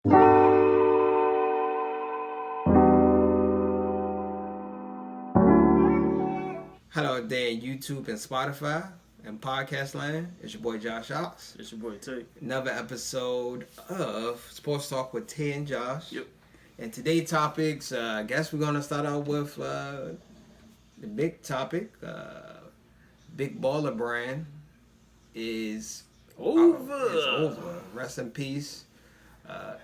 Hello there, YouTube and Spotify and podcast land. It's your boy Josh Ox. It's your boy Tay. Another episode of Sports Talk with Tay and Josh. Yep. And today's topics, I guess we're gonna start out with the big topic. Big Baller Brand is over. Rest in peace.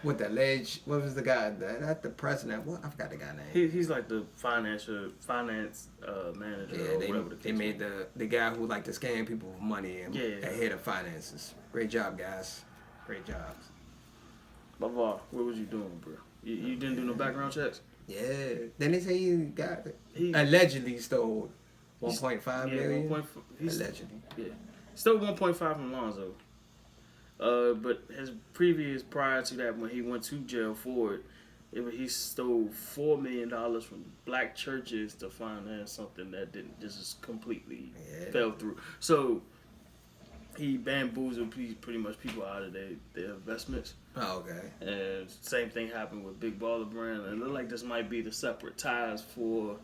With the ledge, what was the guy? That the president. What I forgot the guy name. He's like the finance manager. Yeah, they made the guy who liked to scam people for money and head of finances. Great job, guys. Great jobs. Baba, what was you doing, bro? You didn't do no background checks? Yeah. Then they say he allegedly stole 1.5 million. Allegedly. Yeah. Stole 1.5 from Lonzo. But his prior to that, when he went to jail for it, he stole $4 million from black churches to finance something that just completely fell through. So he bamboozled pretty much people out of their investments. Oh, okay. And same thing happened with Big Baller Brand. And it looked like this might be the separate ties for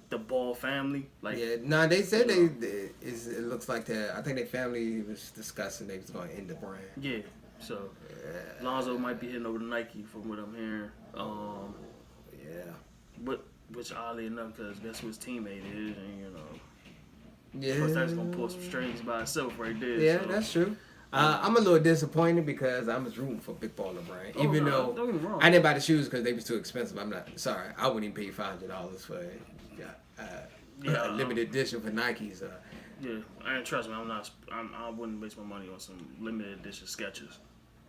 the Ball family. They said it looks like that. I think their family was discussing they was going to end the brand. Yeah, so Lonzo might be hitting over to Nike from what I'm hearing. But which oddly enough, because guess who his teammate is, and of course that's gonna pull some strings by itself right there. Yeah, so. That's true. I'm a little disappointed because I was rooting for Big Baller Brand, even though don't get me wrong. I didn't buy the shoes because they was too expensive. I'm not sorry. I wouldn't even pay $500 for a limited edition for Nikes. Yeah, and trust me, I wouldn't waste my money on some limited edition Skechers.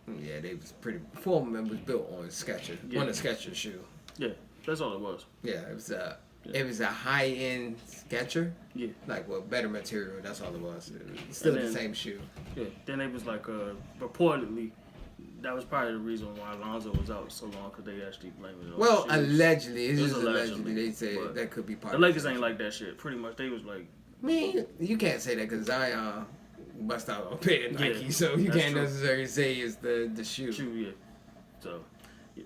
Yeah, they was pretty. Four of them was built on Skechers, on a Skechers shoe. Yeah, that's all it was. Yeah, it was a high end Sketcher. Yeah, like with better material. That's all it was. It was still the same shoe. Yeah, then it was like reportedly. That was probably the reason why Lonzo was out so long, because they actually blamed it on the shoes. Allegedly. It's just allegedly. They said that could be part of it. The Lakers ain't like that shit. Pretty much, they was like... Man, you can't say that because Zion bust out a pair of Nike, so you can't necessarily say it's the shoe. Yeah. So, yeah.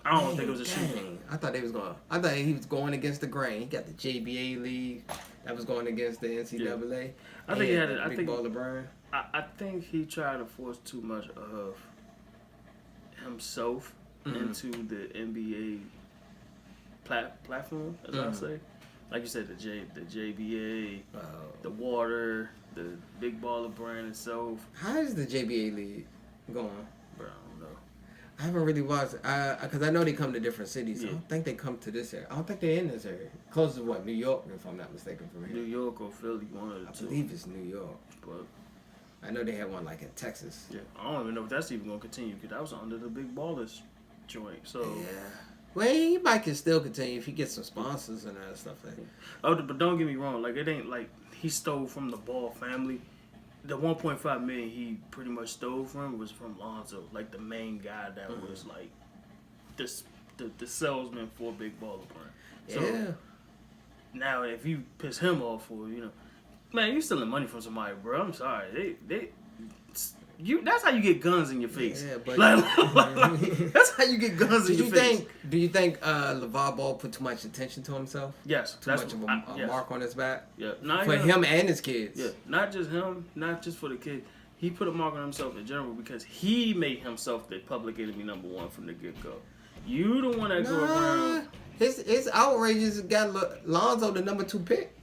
I don't think it was a shoe. I thought he was going against the grain. He got the JBA league that was going against the NCAA. Yeah. I think he had a big baller brand. I think he tried to force too much of himself into the NBA platform, as I say. Like you said, the JBA, the water, the Big Baller Brand itself. How is the JBA league going? Bro, I don't know. I haven't really watched because I know they come to different cities. Yeah. I don't think they come to this area. I don't think they're in this area. Close to what? New York, if I'm not mistaken, from here. New York or Philly, one of the two. I believe it's New York, but I know they had one like in Texas. Yeah, I don't even know if that's even gonna continue because that was under the Big Ballers joint. So yeah, well, he might can still continue if he gets some sponsors and that stuff like that. Oh, but don't get me wrong. Like, it ain't like he stole from the Ball family. The 1.5 million he pretty much stole from was from Lonzo, like the main guy that was like the salesman for Big Baller Brand. So now if you piss him off for man, you stealing money from somebody, bro. I'm sorry. That's how you get guns in your face. Yeah, but that's how you get guns in your face. Do you think LeVar Ball put too much attention to himself? Yes. Too much of a mark on his back? Yeah. For him and his kids. Yeah. Not just him, not just for the kid. He put a mark on himself in general because he made himself the public enemy number one from the get-go. You the one that go around. His outrages got Lonzo the number 2 pick.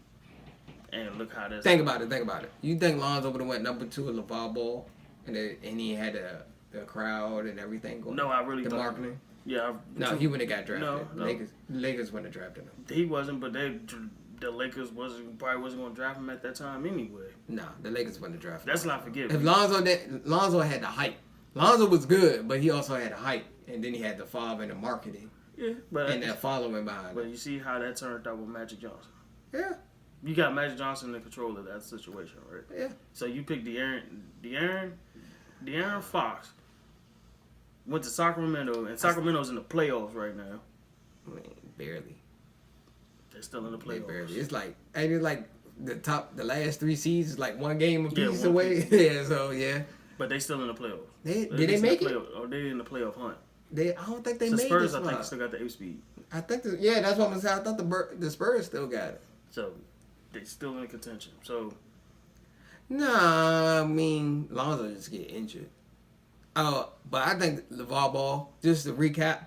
And look how that's... Think about it. You think Lonzo would have went number 2 at LeVar Ball? And he had the crowd and everything going. No, I really the don't. Marketing. Yeah. No, he wouldn't have got drafted. No. Lakers wouldn't have drafted him. He wasn't, but the Lakers probably wasn't going to draft him at that time anyway. No, the Lakers wouldn't have drafted him. That's not forgiving. If Lonzo had the hype. Lonzo was good, but he also had the hype, and then he had the father and the marketing. Yeah, and that following behind. But you see how that turned out with Magic Johnson. Yeah. You got Magic Johnson in control of that situation, right? Yeah. So you picked De'Aaron Fox went to Sacramento, and Sacramento's in the playoffs right now. I mean, barely. They're still in the playoffs. Barely. It's like the last 3 seasons, like one game apiece away. Yeah, so yeah. But they still in the playoffs. Did they make it? Or they in the playoff hunt. I don't think they The made Spurs, this I think, still got the 8 speed. I think, that's what I'm saying. I thought the Spurs still got it. So, they still in contention. So, nah, I mean, Lonzo just get injured. But I think LeVar Ball, just to recap,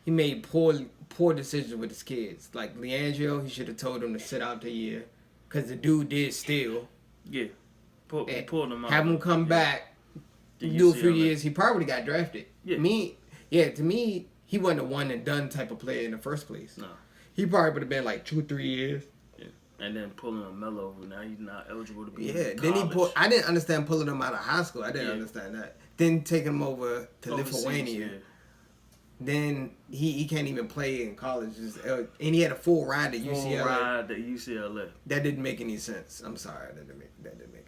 he made poor decisions with his kids. Like Leandro, he should have told him to sit out the year. Because the dude did steal. yeah. Pull them out. Have him come back, do a few years. He probably got drafted. Yeah. To me, he wasn't a one and done type of player in the first place. No. He probably would have been like 2-3 years. Yeah. And then pulling a Melo, now he's not eligible to be in Then college. I didn't understand pulling him out of high school. I didn't understand that. Then taking him over to Lithuania. Yeah. Then he can't even play in college. And he had a full ride at UCLA. Full ride at UCLA. That didn't make any sense. I'm sorry. That didn't make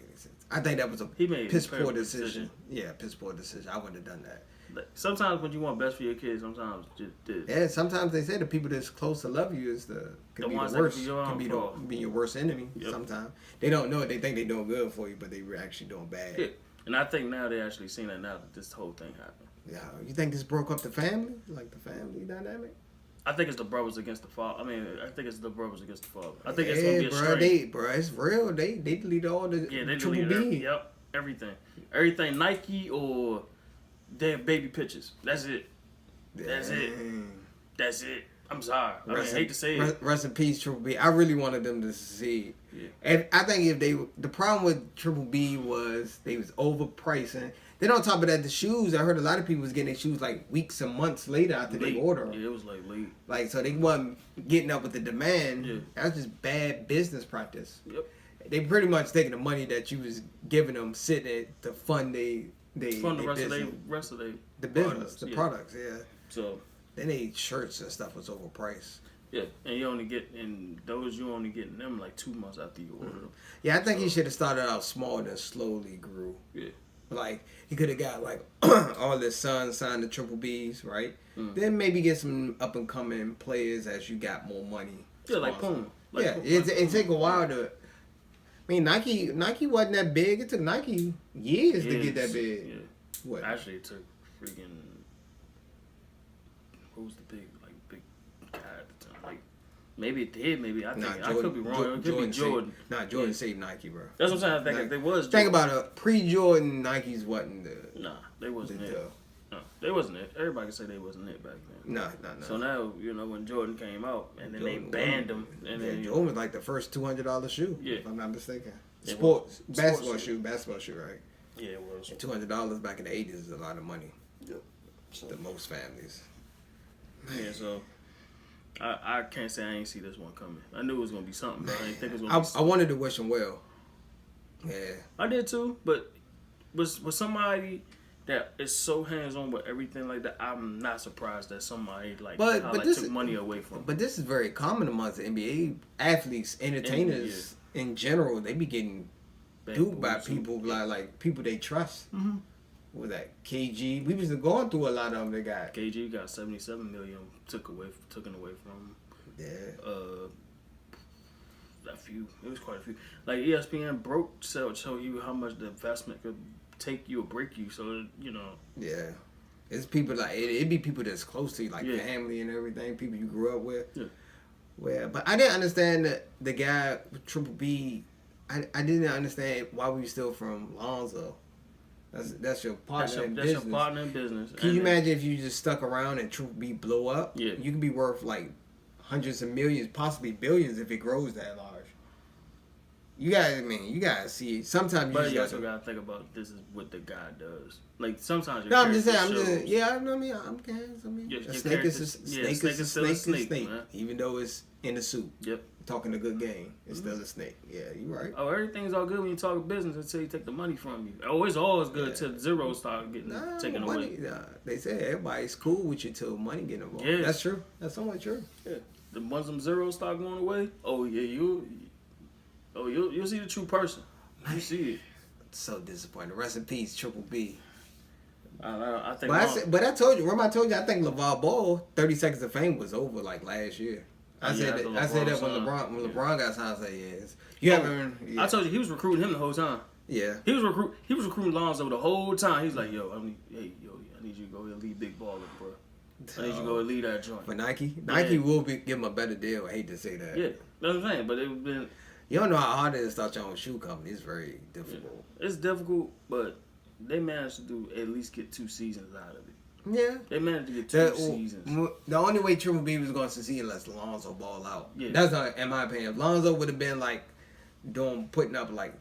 any sense. I think that was a He made piss a poor terrible decision. Yeah, piss poor decision. I wouldn't have done that. Like, sometimes when you want best for your kids, sometimes just Yeah, sometimes they say the people that's close to love you is the ones that worst. can Be your worst enemy. Yep. Sometimes they don't know it. They think they're doing good for you, but they were actually doing bad. Yeah. And I think now they're actually seeing that now that this whole thing happened. Yeah, you think this broke up the family, like the family dynamic? I think it's the brothers against the father. I mean, I think it's the brothers against the father. I think it's gonna be a strain. It's real. They delete all the They triple deleted B. Yep, everything Nike or their baby pictures. That's it. That's it. I'm sorry. I hate to say it. Rest in peace, Triple B. I really wanted them to succeed. Yeah. And I think the problem with Triple B was they was overpricing. Then on top of that, the shoes, I heard a lot of people was getting their shoes like weeks and months later after they order them. Yeah, it was like late. Like, so they wasn't getting up with the demand. Yeah. That was just bad business practice. Yep. They pretty much taking the money that you was giving them, sitting it to fund the rest of the business, the products, yeah. So then they shirts and stuff was overpriced. yeah, and you only getting them like 2 months after you order them. Yeah, I think he should have started out small and then slowly grew. Yeah. Like he could have got like all his sons signed to Triple B's, right? Then maybe get some up and coming players as you got more money. Yeah, like Puma. It take a while to. I mean, Nike wasn't that big. It took Nike years to get that big. Yeah. What? Actually, it took freaking. Who's the big guy at the time? Like, maybe it did. Maybe I think I could be wrong. It could be Jordan. Jordan saved Nike, bro. That's what I'm saying. I think if they was. Think about it. Pre-Jordan, Nikes wasn't the. Nah, they wasn't it. No, they wasn't it. Everybody can say they wasn't it back then. No. So now when Jordan came out and then they banned him, and then Jordan was like the first $200 shoe. Yeah. If I'm not mistaken. Basketball shoe, right? Yeah, it was. $200 back in the 80s is a lot of money. Yep. So, to most families. Yeah, so I can't say I ain't see this one coming. I knew it was gonna be something, but I didn't think it was gonna be something. I wanted to wish him well. Yeah. I did too, but was somebody that is so hands on with everything like that, I'm not surprised that somebody took money away from him. But this is very common amongst the NBA athletes, entertainers in general. They be getting duped by people like people they trust. Mm-hmm. With that KG, we was going through a lot of them. They got KG got $77 million taken away from him. Yeah. A few. It was quite a few. Like ESPN broke show you how much the investment could take you or break you. So Yeah. It's people like it be people that's close to you, like family and everything. People you grew up with. Yeah. Well, but I didn't understand the guy with Triple B. I didn't understand why we still from Lonzo. That's your partner in business. That's your partner in business. Can you imagine if you just stuck around and Triple B blow up? Yeah. You could be worth like hundreds of millions, possibly billions if it grows that large. You gotta see it. Sometimes you also gotta think about this is what the guy does. Like sometimes I'm just saying. I'm kidding. A snake is a snake. Man. Even though it's in a suit. Yep. Talking a good game. It's still a snake. Yeah, you're right. Oh, everything's all good when you talk business until you take the money from you. Oh, it's always good till zero start getting taken away. They say everybody's cool with you till money get involved. Yeah. That's true. That's somewhat true. Yeah. Once them zeros start going away, you'll see the true person. You see it. So disappointed. Rest in peace, Triple B. I think. But I told you. Remember, I told you. I think LeVar Ball 30 Seconds of Fame was over like last year. I said that when LeBron got signed. I said yes. You haven't. Yeah. I told you he was recruiting him the whole time. Yeah. He was recruiting Lonzo the whole time. He's like, yo, I need you to go and lead big baller, bro. I need you to go and lead that joint. For Nike will give him a better deal. I hate to say that. Yeah, that's what I'm saying. But it would been. You don't know how hard it is to start your own shoe company. It's very difficult. Yeah. It's difficult, but they managed to at least get 2 seasons out of it. Yeah. They managed to get 2 seasons. The only way Triple B was going to succeed unless Lonzo ball out. Yeah. That's not, in my opinion. If Lonzo would have been like putting up like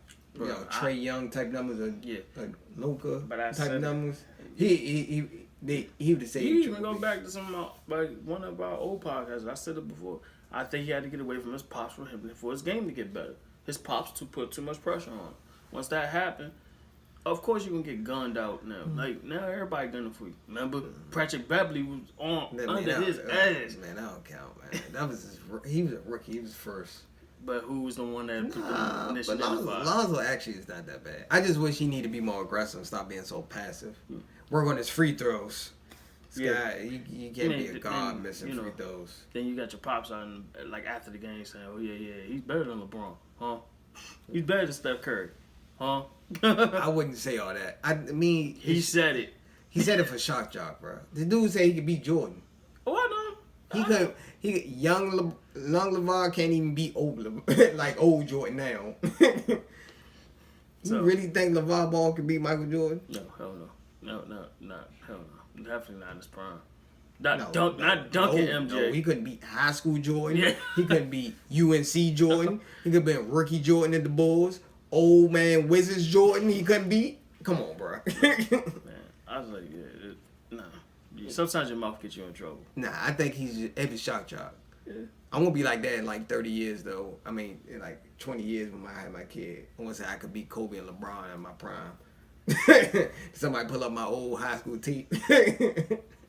Trey Young type numbers or like Luka type numbers, he would have saved. You even go back to one of our old podcasts. I said it before. I think he had to get away from his pops for his game to get better. His pops put too much pressure on him. Once that happened, of course you can get gunned out now. Like now everybody gunning for you. Remember, Patrick Beverly was under his ass. Man, that don't count, man. That was he was a rookie. He was first. But who was the one that but Lonzo actually is not that bad. I just wish he needed to be more aggressive and stop being so passive. Work on his free throws. This guy, you can't be a god missing free throws. Then you got your pops on like after the game saying, "Oh yeah, he's better than LeBron, huh? He's better than Steph Curry, huh?" I wouldn't say all that. I mean, he said it. He said it for shock jock, bro. The dude said he could beat Jordan. Oh, I know. He could. Young LeVar can't even beat old old Jordan now. You really think LeVar Ball could beat Michael Jordan? No, hell no. No, hell no. Definitely not in his prime. Not dunking MJ. No, he couldn't beat high school Jordan. Yeah. He couldn't beat UNC Jordan. He could be rookie Jordan at the Bulls. Old man Wizards Jordan. He couldn't beat. Come on, bro. Man, I was like, nah. Sometimes your mouth gets you in trouble. Nah, I think he's every shock job. Yeah. I'm gonna be like that in like 30 years though. I mean, in like 20 years when I have my kid. I want to say I could beat Kobe and LeBron in my prime. Somebody pull up my old high school tape.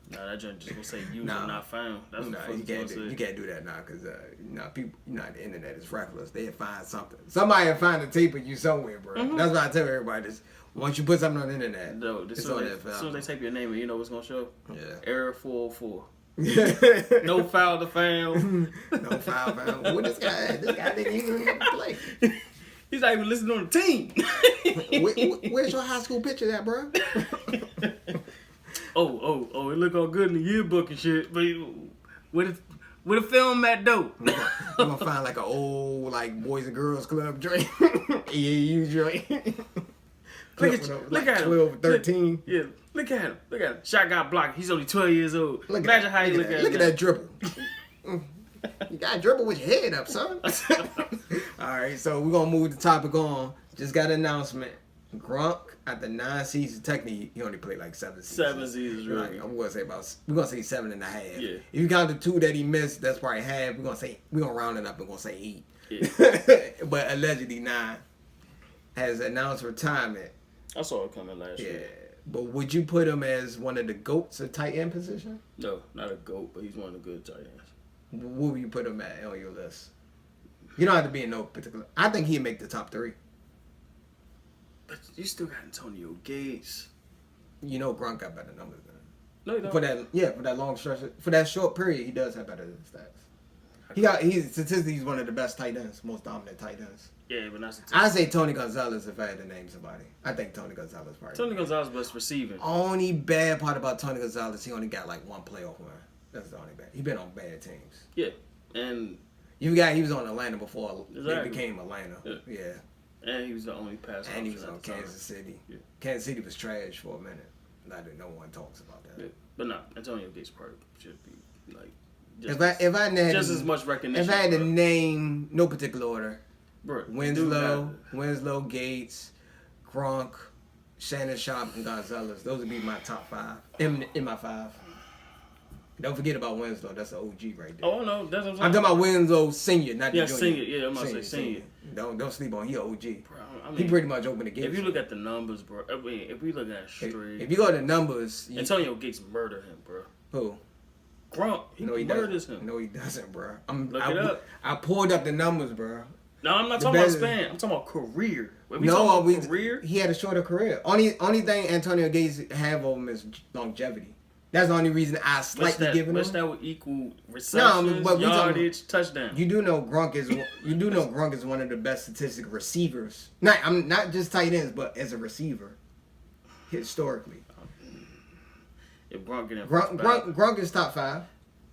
Nah, that joint just gonna say used and not found. That's what you can't do that now because people, the internet is reckless. They'll find something. Somebody will find a tape of you somewhere, bro. Mm-hmm. That's why I tell everybody this. Once you put something on the internet, as soon as they type your name in, you know what's gonna show? Yeah. Error 404. No foul to found. No foul found. What this guy didn't even play. He's not even listening on the team. Where's your high school picture at, bro? Oh, it look all good in the yearbook and shit. But where the film at though? I'm gonna find like an old Boys and Girls Club joint. EAU joint. Look at him. 12, 13. Yeah, look at him. Shot got blocked. He's only 12 years old. Imagine how you look at him. Look at that dribble. You gotta dribble with your head up, son. Alright, so we're gonna move the topic on. Just got an announcement. Gronk after 9 seasons, technically he only played like 7 seasons. 7 seasons, really. We're gonna say 7.5. Yeah. If you count the 2 that he missed, that's probably half. We're gonna round it up and gonna say 8. Yeah. But allegedly 9 has announced retirement. I saw it coming last year. Yeah. But would you put him as one of the GOATs at tight end position? No, not a GOAT, but he's one of the good tight ends. What would you put him at on your list? You don't have to be in no particular. I think he'd make the top 3. But you still got Antonio Gates. You know Gronk got better numbers than him. No, you don't. For that long stretch, for that short period, he does have better stats. Statistically, he's one of the best tight ends, most dominant tight ends. Yeah, but not I say Tony Gonzalez if I had to name somebody. I think Tony Gonzalez probably. Tony Gonzalez best receiving. Only bad part about Tony Gonzalez, he only got like 1 playoff win. That's the only bad. He been on bad teams. Yeah, and he was on Atlanta before it became Atlanta. Yeah. And he was the only passer. And he was on Kansas City. Yeah. Kansas City was trash for a minute. No one talks about that. Yeah. But no, Antonio Gates probably should be like. If I had just as much recognition. If I had to name no particular order, bro, Winslow, Gates, Gronk, Shannon Sharp, and Gonzalez. Those would be my top 5 in my 5. Don't forget about Winslow. That's an OG right there. Oh no, that's what I'm saying. I'm talking about Winslow Senior, not the junior. Senior. Yeah, I'm about to say senior. Don't sleep on. He an OG. Bro, I mean, he pretty much opened the gate. If you look at the numbers, bro. I mean, if we look at straight. If you go to the numbers, Antonio Gates murdered him, bro. Who? Gronk. He murders him. No, he doesn't, bro. Look it up. I pulled up the numbers, bro. No, I'm not talking about span. I'm talking about career. Career. He had a shorter career. Only thing Antonio Gates have over him is longevity. That's the only reason I slightly giving him. Which that would equal receptions, yardage, touchdown. You do know Gronk is one of the best statistic receivers. I'm not just tight ends, but as a receiver, historically. If Gronk get in Gronk is top 5.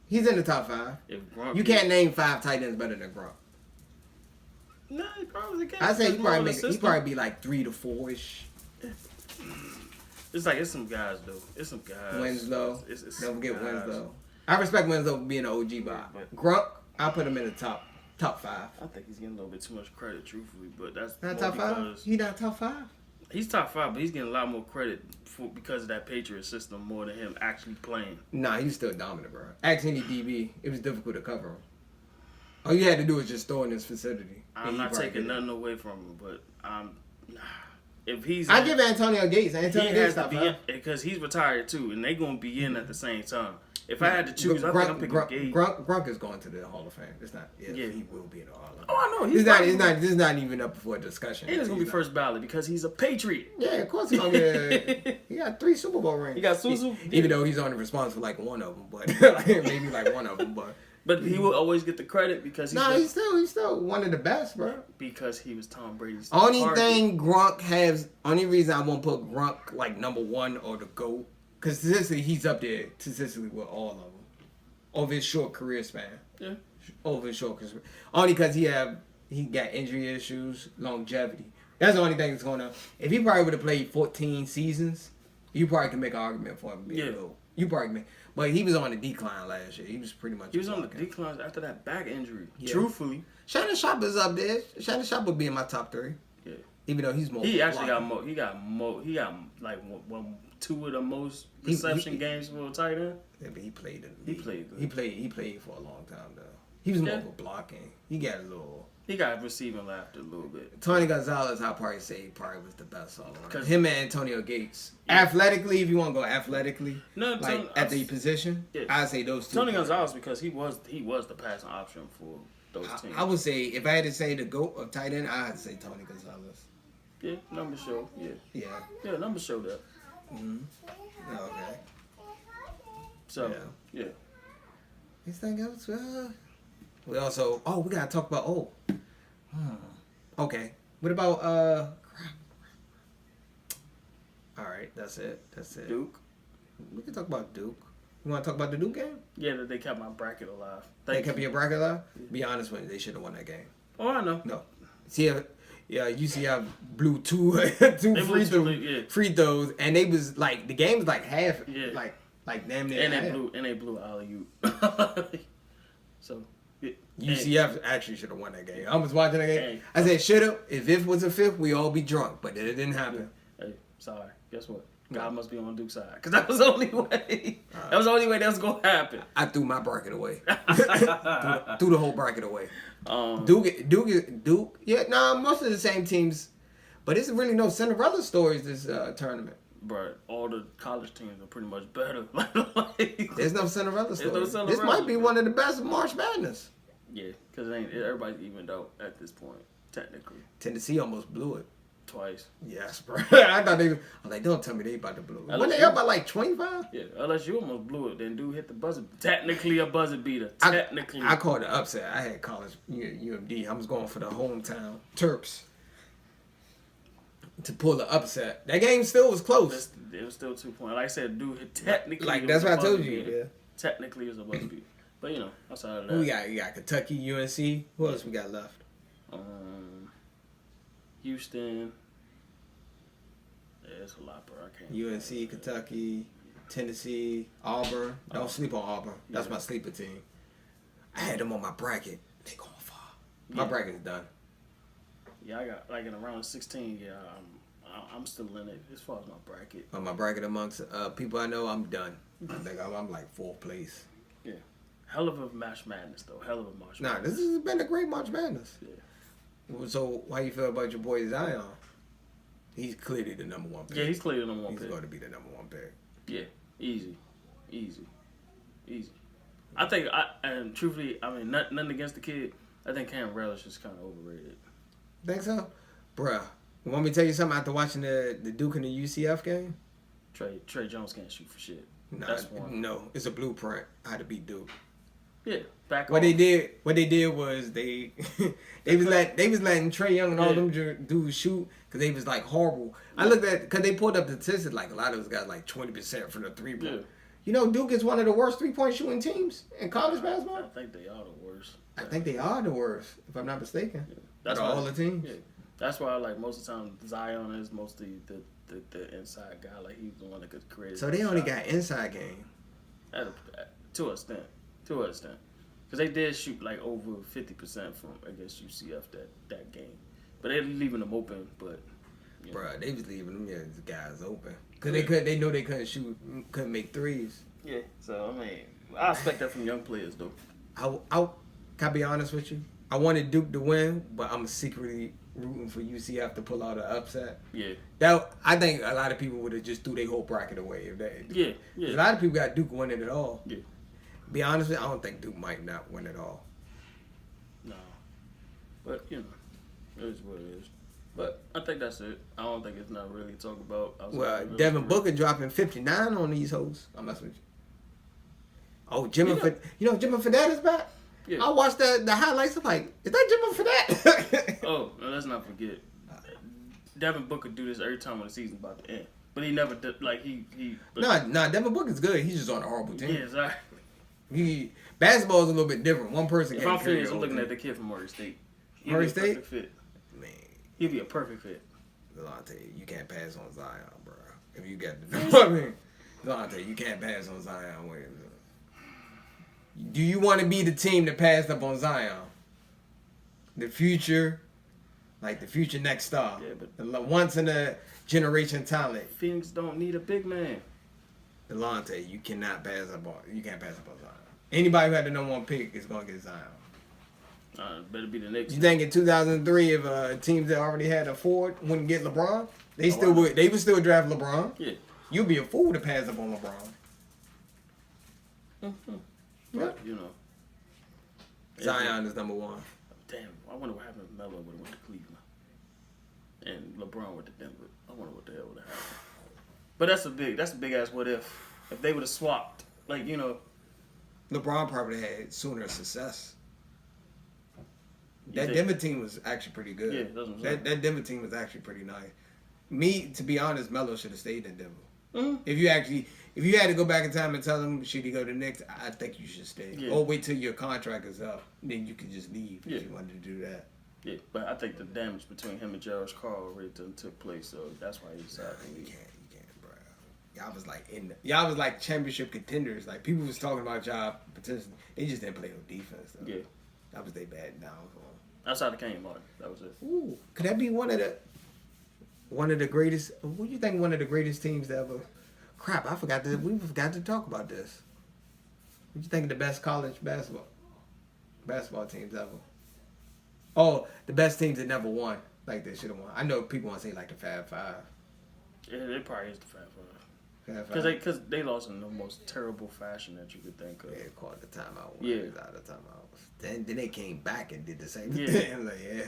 He's in the top 5. If Gronk you can't name 5 tight ends better than Gronk. No, he probably can't. I say he probably be like 3 to 4 ish. It's some guys though. It's some guys. Winslow. It's don't forget Winslow. I respect Winslow for being an OG, but Gronk, I'll put him in the top 5. I think he's getting a little bit too much credit, truthfully, but that's not top 5. He not top 5. He's top 5, but he's getting a lot more credit because of that Patriot system more than him actually playing. Nah, he's still dominant, bro. Ask any DB, it was difficult to cover him. All you had to do was just throw in his facility. I'm not taking nothing away from him, but if he's, I give Antonio Gates. Gates top 5 because he's retired too, and they gonna be in at the same time. If I had to choose, I think I'm picking Gates. Gronk is going to the Hall of Fame. It's not. He will be in the Hall of Fame. Oh, I know. This is not even up for discussion. He's gonna be first ballot because he's a Patriot. Yeah, of course he's gonna get. He got 3 Super Bowl rings. He got Super. Even though he's only responsible for like one of them, but maybe like one of them, but. But he will always get the credit because he's still one of the best, bro. Because he was Tom Brady's only target. thing Gronk has. Only reason I won't put Gronk like number 1 or the GOAT, because statistically he's up there statistically with all of them over his short career span. Yeah. Over his short career span. Only because he got injury issues, longevity. That's the only thing that's gonna. If he probably would have played 14 seasons, you probably can make an argument for him being a GOAT. You probably can make. But he was on the decline last year. He was pretty much. He was on the decline after that back injury. Yeah. Truthfully, Shannon Sharp is up there. Shannon Sharp would be in my top 3. Yeah. Even though he's more. He actually got more. He got like 2 of the most reception games for a tight end. Yeah, but he played. He played good. He played for a long time though. He was more of a blocking. He got a little. He got receiving laughter a little bit. Tony Gonzalez, I'd probably say was the best all around. Him and Antonio Gates. Yeah. Athletically, if you want to go athletically, at the position, yeah. I'd say those 2. Tony Gonzalez because he was the passing option for those teams. I would say if I had to say the GOAT of tight end, I'd say Tony Gonzalez. Yeah, numbers show. Yeah. Yeah, numbers show that. Mm-hmm. Okay. So yeah. Anything else? We also we gotta talk about okay. What about all right, that's it. Duke. We can talk about Duke. You wanna talk about the Duke game? Yeah, they kept my bracket alive. They kept your bracket alive? Be honest with you, they should have won that game. Oh, I know. No. See UCF blew 2 free throws and they was like the game was like half like damn near and they blew alley-oop. So UCF actually should have won that game. I was watching that game. I said, should have. If it was a 5th, we all be drunk. But it didn't happen. Hey, sorry. Guess what? God must be on Duke's side. Because that was the only way. That was the only way that was going to happen. I threw my bracket away. threw the whole bracket away. Duke. Yeah, most of the same teams. But it's really no Cinderella stories this tournament. But all the college teams are pretty much better. There's no Cinderella story. This might be one of the best of March Madness. Yeah, because everybody's evened out at this point, technically. Tennessee almost blew it. Twice. Yes, bro. I was like, don't tell me they about to blow it. When they up by like 25? Yeah, unless you almost blew it, then dude hit the buzzer. Technically a buzzer beater. Technically. I called it upset. I had college UMD. I was going for the hometown Terps to pull the upset. That game still was close. It was still 2 points. Like I said, dude hit technically. Like that's what I told you. Yeah. Technically, it was a buzzer beater. But outside of that, we got Kentucky, UNC. Who else we got left? Houston. Yeah, it's a lot, bro. I can't. UNC, Kentucky, Tennessee, Auburn. Don't sleep on Auburn. That's my sleeper team. I had them on my bracket. They going far. My bracket is done. Yeah, I got like in around 16. Yeah, I'm still in it as far as my bracket. On my bracket amongst people I know, I'm done. I think I'm like 4th place. Yeah. Hell of a March Madness, though. Hell of a March Madness. This has been a great March Madness. Yeah. So, how you feel about your boy Zion? He's clearly the number 1 pick. Yeah, he's clearly the number 1 pick. He's going to be the number 1 pick. Yeah, easy. I think, and truthfully, I mean, nothing against the kid. I think Cam Reddish is kind of overrated. Think so? Bruh, you want me to tell you something after watching the Duke and the UCF game? Trey Jones can't shoot for shit. Nah, That's one. No, it's a blueprint how to beat Duke. Yeah, back What off. they did was they was letting Trey Young and all them dudes shoot because they was like horrible. I looked at because they pulled up the statistics like a lot of those guys like 20% from the 3-point. Yeah. You know, Duke is one of the worst 3-point shooting teams in college basketball. I think they are the worst. I think they are the worst, if I'm not mistaken. Yeah. That's Out of why, all the teams. Yeah. That's why, like, most of the time, Zion is mostly the inside guy. Like, he's the one that could create. So they only got inside game. To an extent. Because they did shoot, like, over 50% from against UCF that game. But they're leaving them open, but... Bruh, they was leaving them guys open. Because they know they couldn't shoot, couldn't make threes. Yeah, so, I mean, I expect that from young players, though. Can I be honest with you? I wanted Duke to win, but I'm secretly rooting for UCF to pull out an upset. Yeah. I think a lot of people would have just threw their whole bracket away if that. Yeah. A lot of people got Duke winning it all. Yeah. Be honest with you, I don't think Duke might not win it all. No. But, it is what it is. But I think that's it. I don't think it's not really talk about. Well, Devin Booker dropping 59 on these hoes. I'm messing with you. Oh, Jimmy Fredette is back? Yeah. I watched the highlights. I'm like, is that Jimmy Fredette? Oh, no, let's not forget. Devin Booker do this every time when the season's about to end. But he never did, like, he Nah, Devin Booker's good. He's just on a horrible team. Yeah, exactly. Basketball is a little bit different. One person If can't I'm carry finished, the I'm whole looking team. at the kid from Murray State. Murray He'd be a State? perfect fit. Man, He'd be a perfect fit. Delante, you can't pass on Zion, bro. If you got the I mean, Delante, you can't pass on Zion. Do you want to be the team that passed up on Zion? The future, like the future next star. Yeah, but the once in a generation talent. Phoenix don't need a big man. Delante, you cannot pass up on. You can't pass up on Zion. Anybody who had the number one pick is gonna get Zion. Better be the Knicks. You think in 2003, if teams that already had a forward wouldn't get LeBron, they would still draft LeBron. Yeah. You'd be a fool to pass up on LeBron. Mm-hmm. But, Zion is number one. Damn, I wonder what happened if Melo would have went to Cleveland. And LeBron went to Denver. I wonder what the hell would have happened. But that's a big ass what if. If they would have swapped. Like, LeBron probably had sooner success. That think? Denver team was actually pretty good. Yeah, that's what I'm saying. That Denver team was actually pretty nice. To be honest, Melo should have stayed in Denver. Mm-hmm. If you had to go back in time and tell him should he go to the Knicks, I think you should stay. Yeah. Or wait till your contract is up, then you can just leave Yeah. if you wanted to do that. Yeah, but I think the damage between him and Jarrett Carl already took place, so that's why he decided to You leave. can't, bro. Y'all was like championship contenders. Like people was talking about y'all potential. They just didn't play no defense. Though. Yeah. That was their bad downfall. Outside of Kane Martin, that was it. Ooh, could that be one of the greatest? What do you think? One of the greatest teams ever? Crap, I forgot that we forgot to talk about this. What do you think of the best college basketball teams ever? Oh, the best teams that never won, like they should have won. I know people want to say like the Fab Five. Yeah, it probably is the Fab Five. Fab Five. Because they lost in the most terrible fashion that you could think of. Yeah, called the timeout. Yeah. Out of timeout. Then they came back and did the same Yeah. thing. Like, yeah.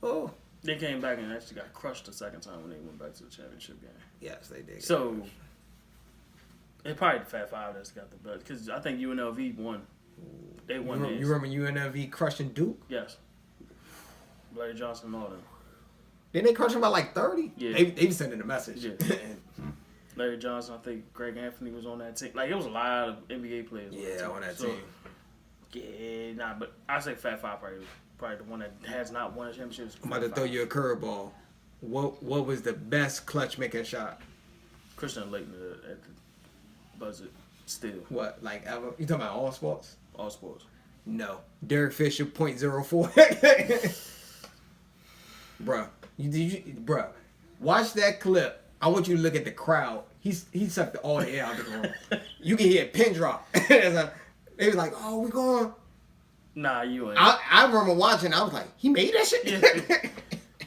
Oh. They came back and actually got crushed the second time when they went back to the championship game. Yes, they did. So, it's probably the Fab Five that's got the best. Because I think UNLV won. They won theirs. You remember UNLV crushing Duke? Yes. Larry Johnson and all them. Didn't they crush him by like 30? Yeah. They was sending a message. Yeah. Larry Johnson, I think Greg Anthony was on that team. Like, it was a lot of NBA players on that team. Yeah, but I say Fab Five probably the one that has not won a championship. I'm about to throw you a curveball. What was the best clutch making shot? Christian Leighton at the buzzer still. What, like ever? You talking about all sports? All sports. No. Derek Fisher, .04. Bruh. Bruh. Watch that clip. I want you to look at the crowd. He sucked all the air out of the room. You can hear a pin drop. They was like, oh, we going. Nah, you ain't. I remember watching. I was like, he made that shit? Yeah.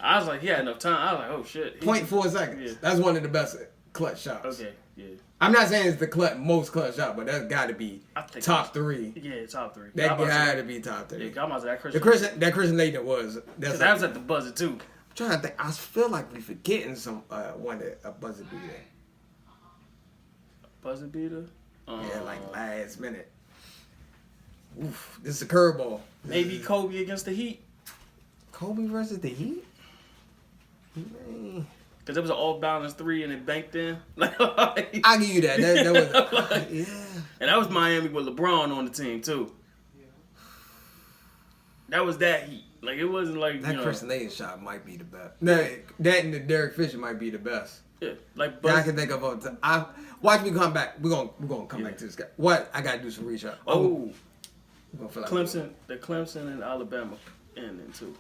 I was like, he had enough time. I was like, oh, shit. 0.4 seconds. Yeah. That's one of the best clutch shots. Okay, yeah. I'm not saying it's the most clutch shot, but that's got to be top three. Yeah, top three. That got to be top three. Yeah, I'm about to say that Christian Leighton was. Because that was at the buzzer, too. I'm trying to think. I feel like we forgetting a buzzer beater. Buzzer beater? Yeah, like last minute. Oof, this is a curveball. Maybe Kobe against the Heat. Kobe versus the Heat? Man. Because it was an off-balance 3 and it banked in. I'll give you that. That was yeah. And that was Miami with LeBron on the team, too. That was that Heat. Like, it wasn't like, that Chris Naden shot might be the best. No, that and the Derek Fisher might be the best. Yeah, like I can think of all the time. Watch me come back. We're gonna come back to this guy. What? I gotta do some research. Oh, like Clemson and Alabama ending too.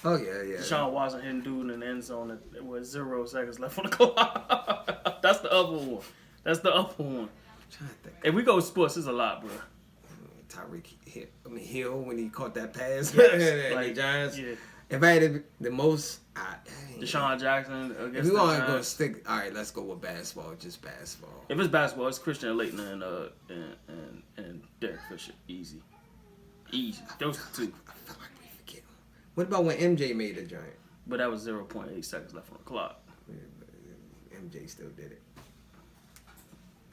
Oh yeah. Deshaun Watson hitting dude in the end zone with 0 seconds left on the clock. That's the other one. I'm trying to think. If we go sports, it's a lot, bro. Tyreek Hill when he caught that pass. Yes, like the Giants. Yeah. If I had the most, Deshaun Jackson against if we the want to Giants. go stick, all right, let's go with basketball. Just basketball. If it's basketball, it's Christian Laettner and Derek Fisher. Easy. Those two. I feel like we forget. What about when MJ made a giant? But that was 0.8 seconds left on the clock. Yeah, MJ still did it.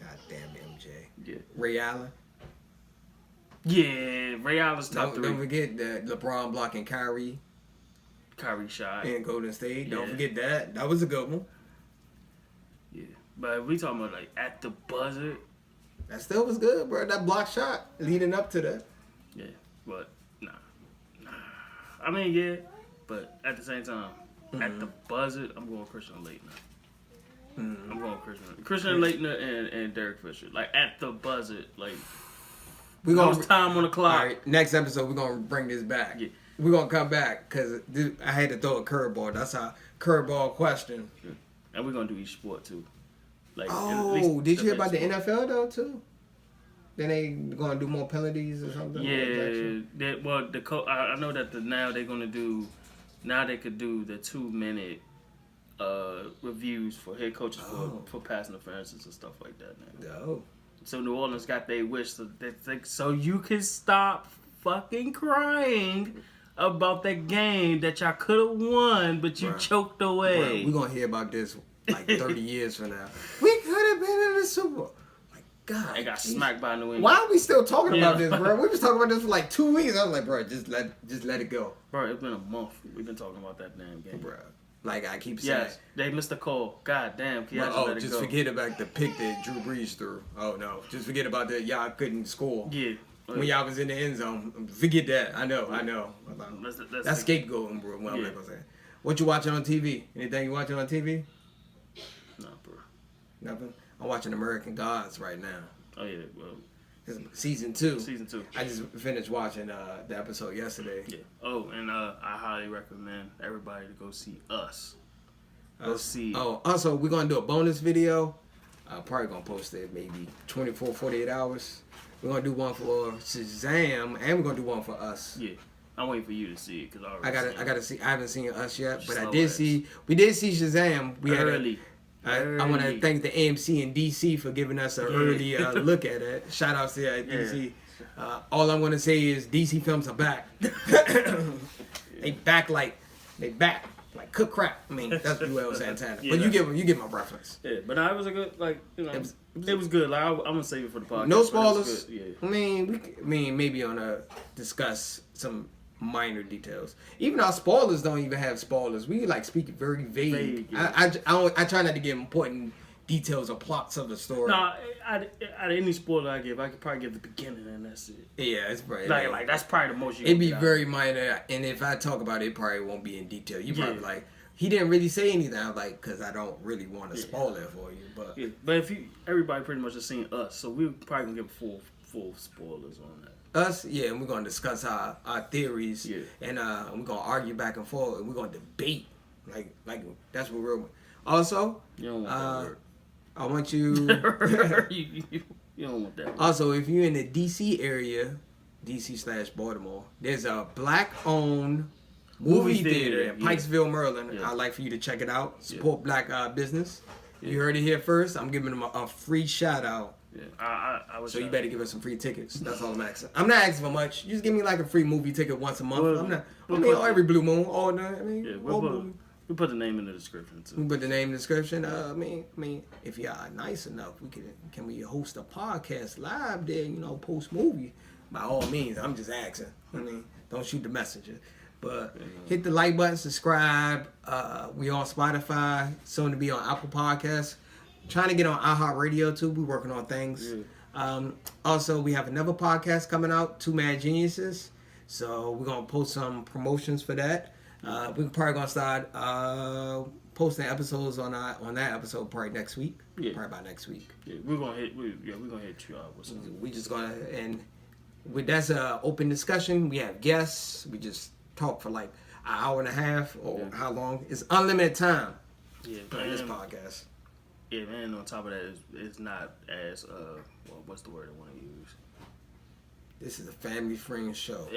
God damn MJ. Yeah. Ray Allen. Yeah, Ray Allen's top 3. Don't forget that LeBron blocking Kyrie shot. in Golden State. Don't Yeah. forget that. That was a good one. Yeah. But if we talking about like at the buzzer. That still was good, bro. That block shot leading up to that. Yeah. But nah. I mean, yeah. But at the same time, at the buzzer, I'm going Christian Laettner. I'm going Christian Laettner and Derek Fisher. Like at the buzzer, like We gonna time on the clock. All right, next episode we're gonna bring this back. Yeah. We're gonna come back because I had to throw a curveball. That's a curveball question. And we're gonna do each sport too. Like, oh, did you hear about the NFL though too? Then they gonna do more penalties or something. Yeah, I know that now they're gonna do. Now they could do the 2-minute reviews for head coaches for pass interferences and stuff like that now. No. So New Orleans got their wish so you can stop fucking crying about that game that y'all could have won, but you choked away. We're gonna hear about this like 30 years from now. We could have been in the Super Bowl. My God. They got smacked by New England. Why are we still talking about this, bro? We was talking about this for like 2 weeks. I was like, bro, just let it go. Bro, it's been a month. We've been talking about that damn game. Bro. Like I keep saying. Yes, they missed the call. God damn, can y'all let it just go? forget about the pick that Drew Brees threw. Oh no, just forget about that. Y'all couldn't score. Yeah. When y'all was in the end zone, forget that. I know. That's scapegoating, bro. What I'm not gonna say. What you watching on TV? Anything you watching on TV? Nah, bro. Nothing. I'm watching American Gods right now. Oh yeah, well. Season 2. Season 2. I just finished watching the episode yesterday. Yeah. Oh, and I highly recommend everybody to go see Us. Go see. Oh, also we're gonna do a bonus video. Probably gonna post it maybe 24, 48 hours. We're gonna do one for Shazam, and we're gonna do one for Us. Yeah, I'm waiting for you to see it because I gotta see. I haven't seen Us yet, but Slow I did ass. see. We did see Shazam. We early. I want to thank the AMC in DC for giving us an early look at it. Shout out to DC. All I'm gonna say is DC films are back. They back like cook crap. I mean that's Joel Santana. Yeah, but you get my reference. Yeah, but it was a good it was good. Like I'm gonna save it for the podcast. No spoilers. Yeah. I mean maybe discuss some minor details. Even our spoilers don't even have spoilers. We like speak very vague. Yeah. I try not to give important details or plots of the story. No, out of any spoiler I give, I could probably give the beginning and that's it. Yeah, it's probably Like that's probably the most you. It'd be very minor, and if I talk about it, probably won't be in detail. You probably like he didn't really say anything. I'm like, because I don't really want to spoil it for you. But if everybody pretty much has seen Us, so we probably gonna give full spoilers on that. Us, yeah, and we're gonna discuss our theories, and we're gonna argue back and forth, and we're gonna debate, like that's what we're. Also, you don't want that word. I want you. You don't want that word. Also, if you're in the DC area, DC/Baltimore, there's a black-owned movie theater in Pikesville, Maryland. Yeah. I'd like for you to check it out. Support black business. Yeah. You heard it here first. I'm giving them a free shout out. Yeah, I was. So you better give us some free tickets. That's all I'm asking. I'm not asking for much. You just give me like a free movie ticket once a month. I'm not. Every blue moon. All night. I mean, We put the name in the description too. We put the name in the description. I mean, if y'all are nice enough, can we host a podcast live there? Post movie. By all means, I'm just asking. I mean, don't shoot the messenger. But hit the like button, subscribe. We on Spotify, soon to be on Apple Podcasts. Trying to get on iHeartRadio too. We're working on things. Yeah. Also, we have another podcast coming out, Two Mad Geniuses. So we're gonna post some promotions for that. We're probably gonna start posting episodes on that episode probably next week. Yeah. Probably by next week. Yeah, we're gonna hit you out with something. We just gonna that's an open discussion. We have guests. We just talk for like an hour and a half or how long. It's unlimited time. Yeah, on this podcast. Yeah, man. On top of that, it's not as what's the word I want to use? This is a family-friendly show.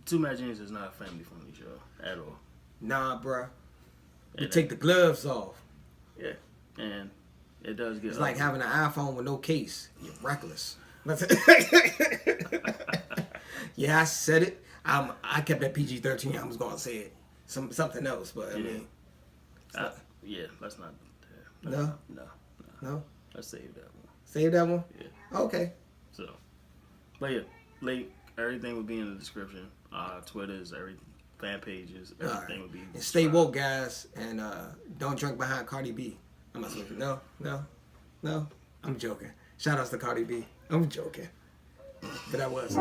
Two Mad Geniuses is not a family-friendly show at all. Nah, bruh. We take the gloves off. Yeah, and it does get. It's like having an iPhone with no case. You're reckless. Yeah, I said it. I kept that PG-13. I was gonna say it. Something else, but I mean. Let's not. No. Let's save that one. Save that one. Yeah. Okay. So, but yeah, everything will be in the description. Twitter's, fan pages, everything will be. And stay woke, guys, and don't drink behind Cardi B. I'm not saying no. I'm joking. Shout outs to Cardi B. I'm joking, but I was.